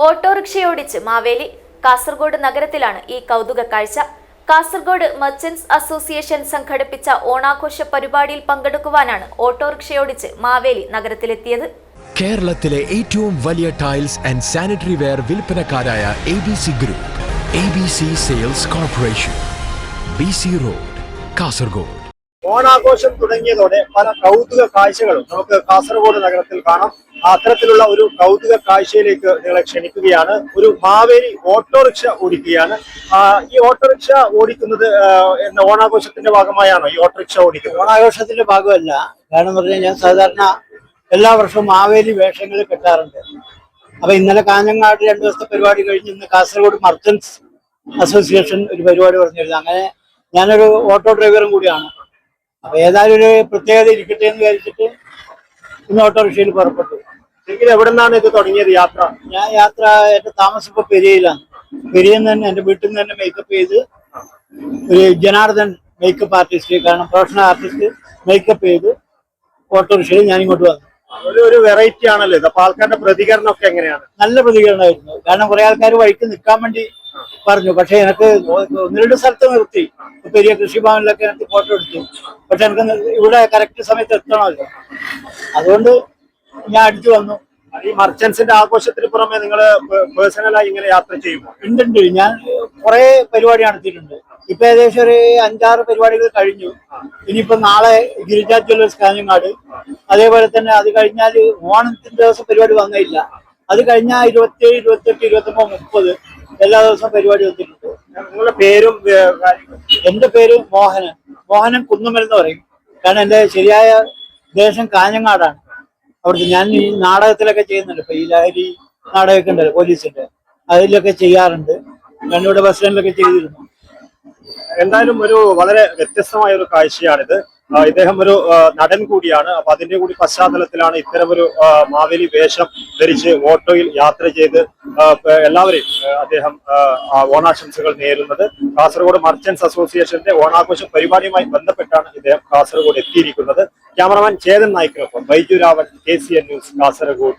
ഓട്ടോറിക്ഷയോടിച്ച് മാവേലി. കാസർഗോഡ് നഗരത്തിലാണ് ഈ കൗതുക കാഴ്ച. കാസർഗോഡ് മർച്ചന്റ്സ് അസോസിയേഷൻ സംഘടിപ്പിച്ച ഓണാഘോഷ പരിപാടിയിൽ പങ്കെടുക്കുവാനാണ് ഓട്ടോറിക്ഷയോടിച്ച് മാവേലി നഗരത്തിലെത്തിയത്. കേരളത്തിലെ ഏറ്റവും വലിയ ടൈൽസ് ആൻഡ് സാനിറ്ററി വെയർ വിൽപ്പനക്കാരായ ABC group, ABC sales corporation, BC road, Kasaragod. ഓണാഘോഷം തുടങ്ങിയതോടെ പല കൗതുക കാഴ്ചകളും നമുക്ക് കാസർഗോഡ് നഗരത്തിൽ കാണാം. അത്തരത്തിലുള്ള ഒരു കൗതുക കാഴ്ചയിലേക്ക് നിങ്ങളെ ക്ഷണിക്കുകയാണ്. ഒരു മാവേലി ഓട്ടോറിക്ഷ ഓടിക്കുകയാണ്. ഈ ഓട്ടോറിക്ഷ ഓടിക്കുന്നത് ഓണാഘോഷത്തിന്റെ ഭാഗമായാണോ ഈ ഓട്ടോറിക്ഷ ഓടിക്കുന്നത്? ഓണാഘോഷത്തിന്റെ ഭാഗമല്ല. കാരണം എന്ന് പറഞ്ഞാൽ ഞാൻ സാധാരണ എല്ലാ വർഷവും മാവേലി വേഷങ്ങൾ കെട്ടാറുണ്ട്. അപ്പൊ ഇന്നലെ കാഞ്ഞങ്ങാട് 2 ദിവസത്തെ പരിപാടി കഴിഞ്ഞ് ഇന്ന് കാസർഗോഡ് മർച്ചന്റ്സ് അസോസിയേഷൻ ഒരു പരിപാടി പറഞ്ഞിരുന്നു. അങ്ങനെ ഞാനൊരു ഓട്ടോ ഡ്രൈവറും കൂടിയാണ്. അപ്പൊ ഏതായാലും ഒരു പ്രത്യേകത ഇരിക്കട്ടെ എന്ന് വിചാരിച്ചിട്ട് ഇന്ന് ഓട്ടോറിക്ഷയിൽ പുറപ്പെട്ടു. ശരിക്കും എവിടെ നിന്നാണ് ഇത് തുടങ്ങിയത് യാത്ര? ഞാൻ യാത്ര എന്റെ താമസം ഇപ്പൊ പെരിയയിലാണ്. പെരിയിൽ നിന്ന് തന്നെ എന്റെ വീട്ടിൽ നിന്ന് തന്നെ മേക്കപ്പ് ചെയ്ത് ഒരു ജനാർദ്ദൻ മേക്കപ്പ് ആർട്ടിസ്റ്റ്, കാരണം പ്രൊഫഷണൽ ആർട്ടിസ്റ്റ് മേക്കപ്പ് ചെയ്ത് ഓട്ടോറിക്ഷയിൽ ഞാൻ ഇങ്ങോട്ട് വന്നു. ഒരു വെറൈറ്റി ആണല്ലോ ഇത്. അപ്പൊ ആൾക്കാരുടെ പ്രതികരണം ഒക്കെ എങ്ങനെയാണ്? നല്ല പ്രതികരണമായിരുന്നു. കാരണം കുറെ ആൾക്കാർ വഴിക്ക് നിൽക്കാൻ വേണ്ടി പറഞ്ഞു. പക്ഷെ എനിക്ക് 1-2 സ്ഥലത്ത് നിർത്തി. പെരിയ കൃഷിഭവനിലൊക്കെ എനിക്ക് ഫോട്ടോ എടുത്തു. പക്ഷെ എനിക്ക് ഇവിടെ കറക്റ്റ് സമയത്ത് എത്തണമല്ലോ, അതുകൊണ്ട് ഞാൻ അടിച്ചു വന്നു. ഈ മർച്ചന്റ്സിന്റെ ആഘോഷത്തിന് പുറമെ നിങ്ങൾ പേഴ്സണലായി ഇങ്ങനെ യാത്ര ചെയ്യുമോ? ഉണ്ട്. ഞാൻ കുറെ പരിപാടി നടത്തിയിട്ടുണ്ട്. ഇപ്പൊ ഏകദേശം ഒരു 5-6 പരിപാടികൾ കഴിഞ്ഞു. ഇനിയിപ്പോ നാളെ ഗിരിജാ ജ്വല്ലേഴ്സ് കാഞ്ഞങ്ങാട്, അതേപോലെ തന്നെ അത് കഴിഞ്ഞാൽ ഓണത്തിന്റെ ദിവസം പരിപാടി വന്നില്ല. അത് കഴിഞ്ഞാൽ 27, 28, 29, 30 എല്ലാ ദിവസവും പരിപാടി വന്നിട്ടുണ്ട്. നിങ്ങളുടെ പേരും? എന്റെ പേര് മോഹനൻ കുന്നുമൽ എന്ന് പറയും. കാരണം എന്റെ ശരിയായ ദേശം കാഞ്ഞങ്ങാടാണ്. അവിടുത്തെ ഞാൻ ഈ നാടകത്തിലൊക്കെ ചെയ്യുന്നുണ്ട്. ഇപ്പൊ ഈ ലഹരി നാടകമൊക്കെ ഉണ്ടല്ലോ പോലീസിന്റെ, അതിലൊക്കെ ചെയ്യാറുണ്ട്. കണ്ണൂടെ ബസ് സ്റ്റാൻഡിലൊക്കെ ചെയ്തിരുന്നു. എന്തായാലും ഒരു വളരെ വ്യത്യസ്തമായ ഒരു കാഴ്ചയാണിത്. ഇദ്ദേഹം ഒരു നടൻ കൂടിയാണ്. അപ്പൊ അതിന്റെ കൂടി പശ്ചാത്തലത്തിലാണ് ഇത്തരമൊരു മാവേലി വേഷം ധരിച്ച് ഓട്ടോയിൽ യാത്ര ചെയ്ത് എല്ലാവരെയും അദ്ദേഹം ഓണാശംസകൾ നേരുന്നത്. കാസർഗോഡ് മർച്ചന്റ്സ് അസോസിയേഷന്റെ ഓണാഘോഷ പരിപാടിയുമായി ബന്ധപ്പെട്ടാണ് ഇദ്ദേഹം കാസർഗോഡ് എത്തിയിരിക്കുന്നത്. ക്യാമറമാൻ ചേതൻ നായിക്കിനൊപ്പം ബൈജു രാവൻ, KCN ന്യൂസ്, കാസർഗോഡ്.